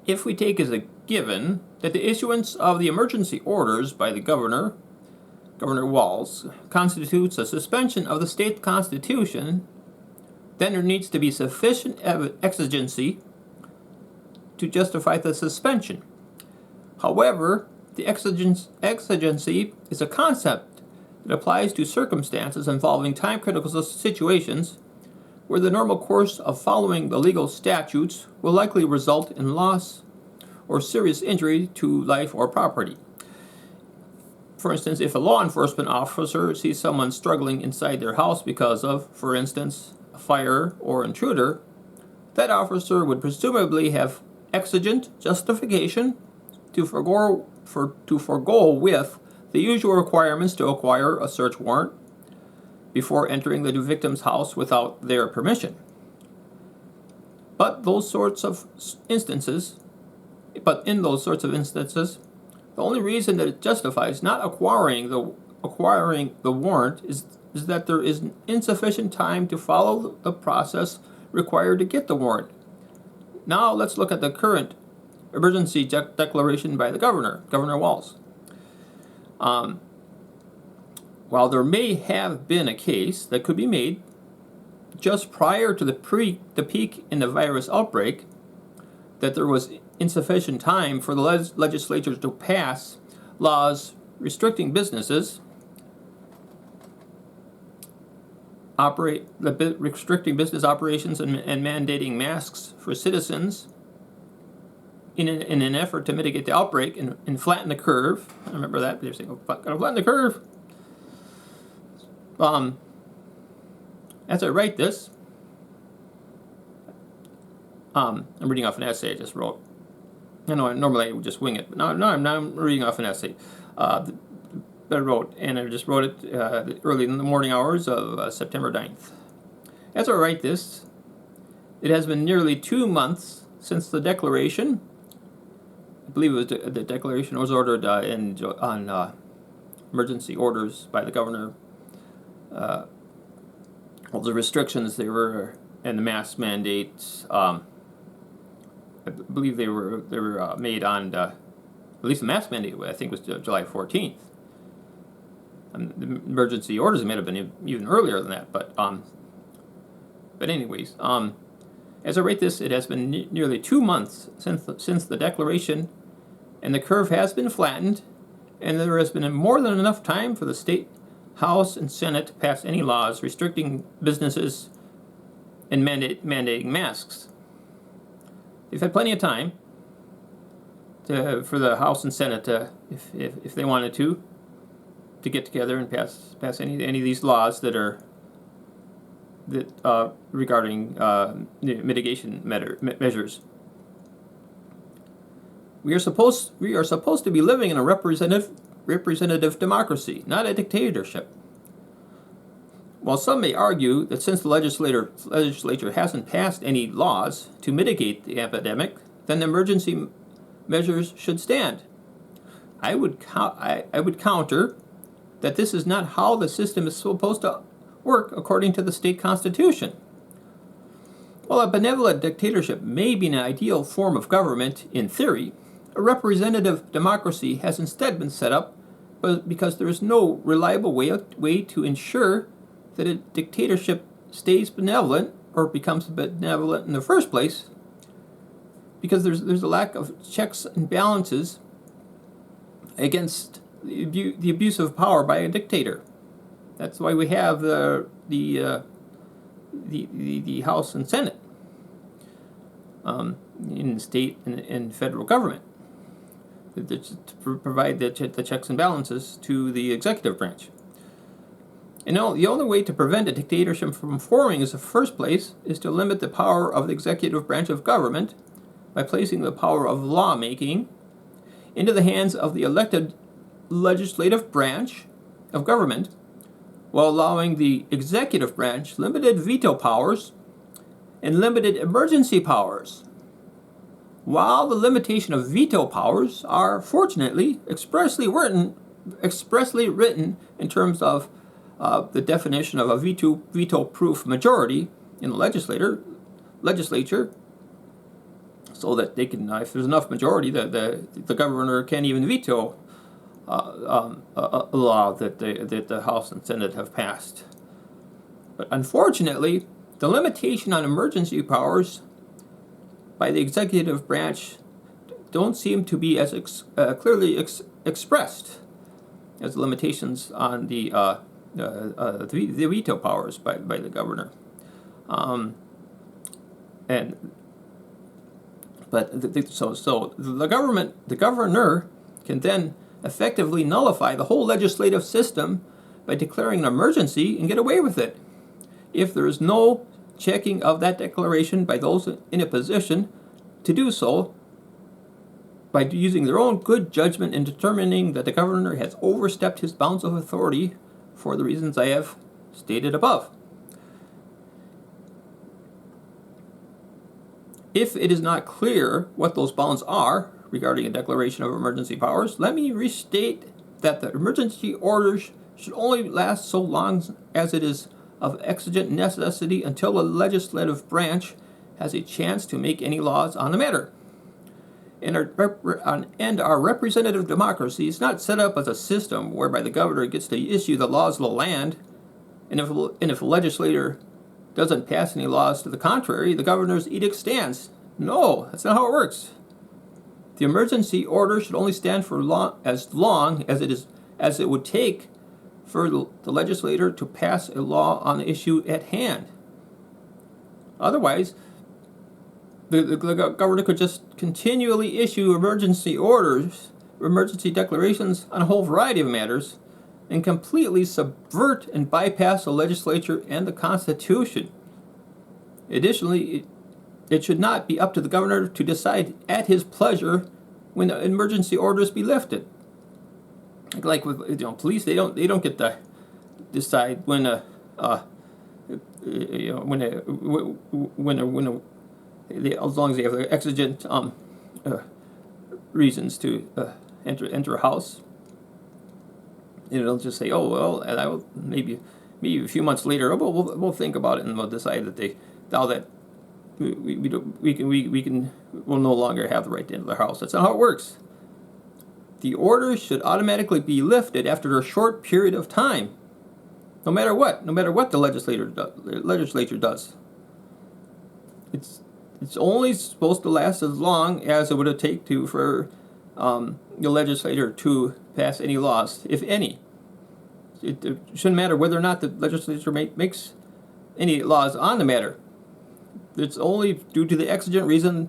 if we take as a given that the issuance of the emergency orders by the Governor Walz, constitutes a suspension of the state constitution, then there needs to be sufficient exigency to justify the suspension. However, the exigency is a concept that applies to circumstances involving time-critical situations where the normal course of following the legal statutes will likely result in loss or serious injury to life or property. For instance, if a law enforcement officer sees someone struggling inside their house because of, for instance, a fire or intruder, that officer would presumably have exigent justification to forego with the usual requirements to acquire a search warrant before entering the victim's house without their permission. But in those sorts of instances, the only reason that it justifies not acquiring the warrant is that there is insufficient time to follow the process required to get the warrant. Now let's look at the current emergency declaration by the Governor Walz. While there may have been a case that could be made just prior to the peak in the virus outbreak that there was insufficient time for the legislature to pass laws restricting businesses, restricting business operations and mandating masks for citizens in an effort to mitigate the outbreak and flatten the curve. I remember that. They were saying, gotta flatten the curve. As I write this, I'm reading off an essay I just wrote. Normally I would just wing it, but now I'm reading off an essay that I wrote, and I just wrote it early in the morning hours of September 9th. As I write this, it has been nearly 2 months since the declaration. I believe it was the declaration was ordered on emergency orders by the governor. All the restrictions they were and the mask mandates. I believe they were made on at least the mask mandate. I think was July 14th. And the emergency orders may have been even earlier than that. But anyways, as I write this, it has been nearly 2 months since the declaration, and the curve has been flattened, and there has been more than enough time for the state House and Senate to pass any laws restricting businesses and mandating masks. They've had plenty of time for the House and Senate to, if they wanted to get together and pass any of these laws that regarding mitigation measures. We are supposed to be living in a representative democracy, not a dictatorship. While some may argue that since the legislature hasn't passed any laws to mitigate the epidemic, then the emergency measures should stand. I would counter that this is not how the system is supposed to work according to the state constitution. While a benevolent dictatorship may be an ideal form of government in theory, a representative democracy has instead been set up because there is no reliable way to ensure that a dictatorship stays benevolent or becomes benevolent in the first place, because there's a lack of checks and balances against the abuse of power by a dictator. That's why we have the House and Senate in state and federal government to provide the checks and balances to the executive branch. And the only way to prevent a dictatorship from forming in the first place is to limit the power of the executive branch of government by placing the power of lawmaking into the hands of the elected legislative branch of government, while allowing the executive branch limited veto powers and limited emergency powers. While the limitation of veto powers are fortunately expressly written in terms of the definition of a veto-proof majority in the legislature, so that they can, if there's enough majority, the governor can't even veto a law that the House and Senate have passed. But unfortunately, the limitation on emergency powers by the executive branch don't seem to be as clearly expressed as the limitations on the veto powers by the governor. So the governor can then effectively nullify the whole legislative system by declaring an emergency and get away with it, if there is no checking of that declaration by those in a position to do so, by using their own good judgment in determining that the governor has overstepped his bounds of authority for the reasons I have stated above. If it is not clear what those bounds are regarding a declaration of emergency powers, let me restate that the emergency orders should only last so long as it is of exigent necessity until the legislative branch has a chance to make any laws on the matter. And our representative democracy is not set up as a system whereby the governor gets to issue the laws of the land, and if a legislator doesn't pass any laws to the contrary, the governor's edict stands. No, that's not how it works. The emergency order should only stand for as long as it would take for the legislator to pass a law on the issue at hand. Otherwise, the governor could just continually issue emergency orders, emergency declarations on a whole variety of matters, and completely subvert and bypass the legislature and the Constitution. Additionally, it should not be up to the governor to decide at his pleasure when the emergency orders be lifted. Like with police, they don't get to decide when as long as they have exigent reasons to enter a house. They'll just say, "Oh well," and I will maybe a few months later, we'll think about it and we'll decide that we'll no longer have the right to enter the house. That's not how it works. The orders should automatically be lifted after a short period of time, no matter what the legislature does. It's only supposed to last as long as it would take for the legislator to pass any laws, if any. It shouldn't matter whether or not the legislature makes any laws on the matter. It's only due to the exigent reason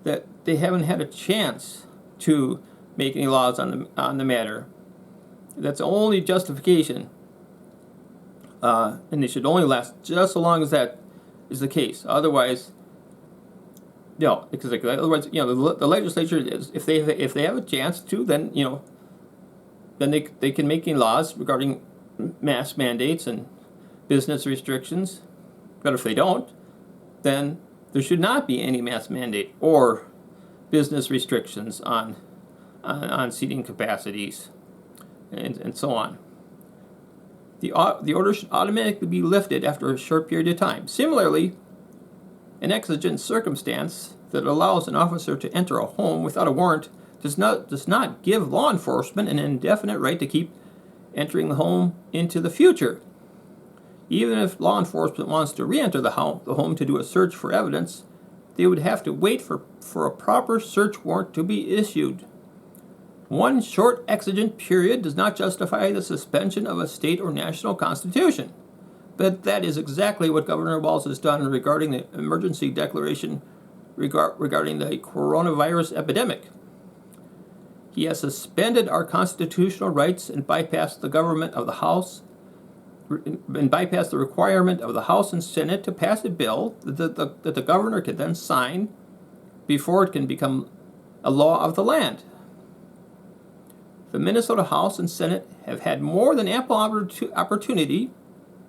that they haven't had a chance to make any laws on the matter. That's the only justification, and they should only last just so long as that is the case. Otherwise, because otherwise, the legislature is, if they have a chance to, then they can make any laws regarding mask mandates and business restrictions. But if they don't, then there should not be any mask mandate or business restrictions on seating capacities and so on. The order should automatically be lifted after a short period of time. Similarly, an exigent circumstance that allows an officer to enter a home without a warrant does not give law enforcement an indefinite right to keep entering the home into the future. Even if law enforcement wants to re-enter the home to do a search for evidence, they would have to wait for a proper search warrant to be issued. One short exigent period does not justify the suspension of a state or national constitution. But that is exactly what Governor Walz has done regarding the emergency declaration regarding the coronavirus epidemic. He has suspended our constitutional rights and bypassed the government of the House and bypassed the requirement of the House and Senate to pass a bill that the governor can then sign before it can become a law of the land. The Minnesota House and Senate have had more than ample opportunity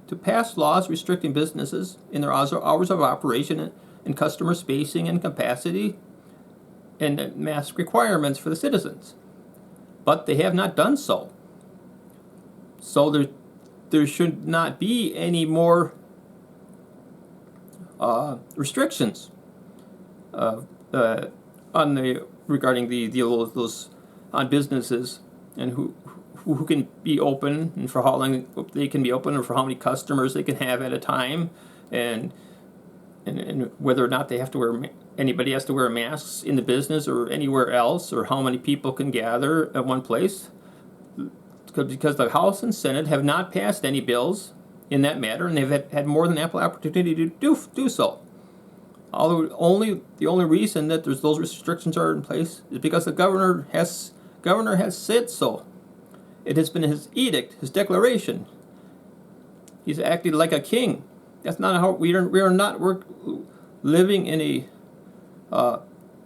to pass laws restricting businesses in their hours of operation and customer spacing and capacity and mask requirements for the citizens. But they have not done so. So there should not be any more restrictions on the regarding those on businesses and who can be open and for how long they can be open or for how many customers they can have at a time, and whether or not they have to anybody has to wear masks in the business or anywhere else, or how many people can gather at one place. Because the House and Senate have not passed any bills in that matter, and they've had more than ample opportunity to do so. Although the only reason that those restrictions are in place is because the governor has said so. It has been his edict, his declaration. He's acted like a king. That's not how we're living in a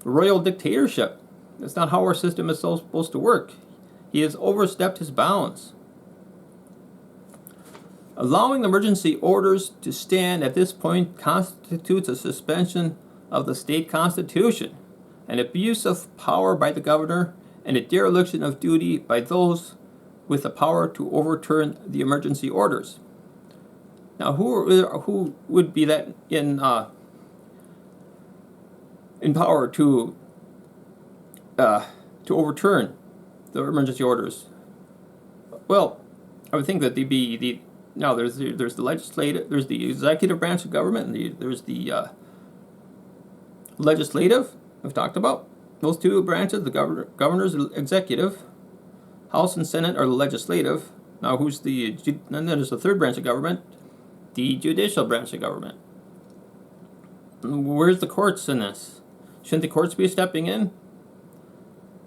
royal dictatorship. That's not how our system is supposed to work. He has overstepped his bounds. Allowing emergency orders to stand at this point constitutes a suspension of the state constitution, an abuse of power by the governor, and a dereliction of duty by those with the power to overturn the emergency orders. Now, who would be that in power to overturn the emergency orders? Well, I would think that they'd be there's the legislative, there's the executive branch of government, and there's the legislative. We've talked about those two branches. The governor's executive, House and Senate are the legislative. Now, and then there's the third branch of government, the judicial branch of government. Where's the courts in this? Shouldn't the courts be stepping in?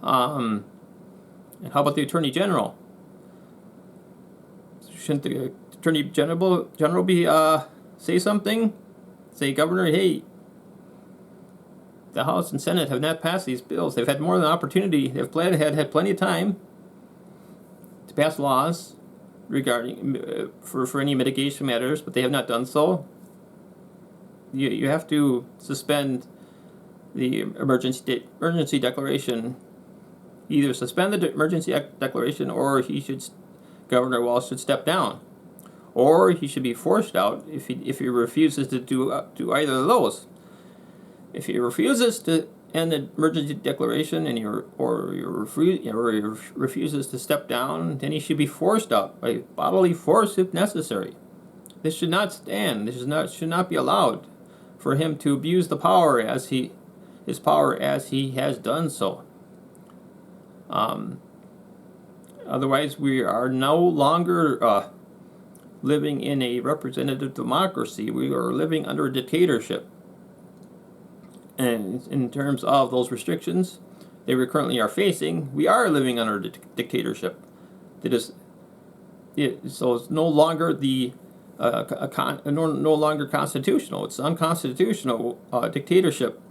And how about the Attorney General? Shouldn't the Attorney General be say something? Say, Governor, hey, the House and Senate have not passed these bills. They've had more than an opportunity. They've had plenty of time to pass laws regarding for any mitigation matters, but they have not done so. You have to suspend the emergency declaration. Either suspend the emergency declaration, or Governor Walz should step down, or he should be forced out if he refuses to do either of those. If he refuses to end the emergency declaration and he refuses to step down, then he should be forced out by bodily force if necessary. This should not stand. This should not be allowed for him to abuse the power as he has done so. Otherwise, we are no longer living in a representative democracy. We are living under a dictatorship. And in terms of those restrictions that we currently are facing, we are living under a dictatorship. So it's no longer no longer constitutional. It's unconstitutional dictatorship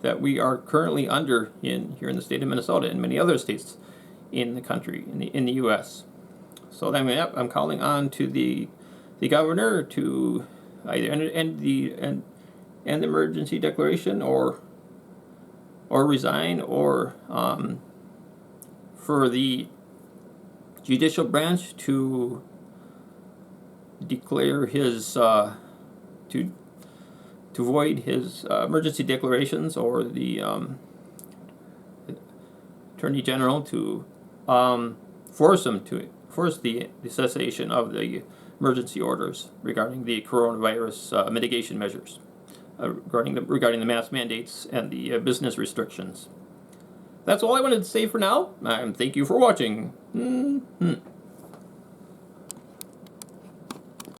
that we are currently under here in the state of Minnesota and many other states in the country, in the U.S. So then I'm calling on to the governor to either end the emergency declaration or resign, or for the judicial branch to declare his to void his emergency declarations, or the Attorney General to force the cessation of the emergency orders regarding the coronavirus mitigation measures, regarding the mask mandates and the business restrictions. That's all I wanted to say for now. Thank you for watching.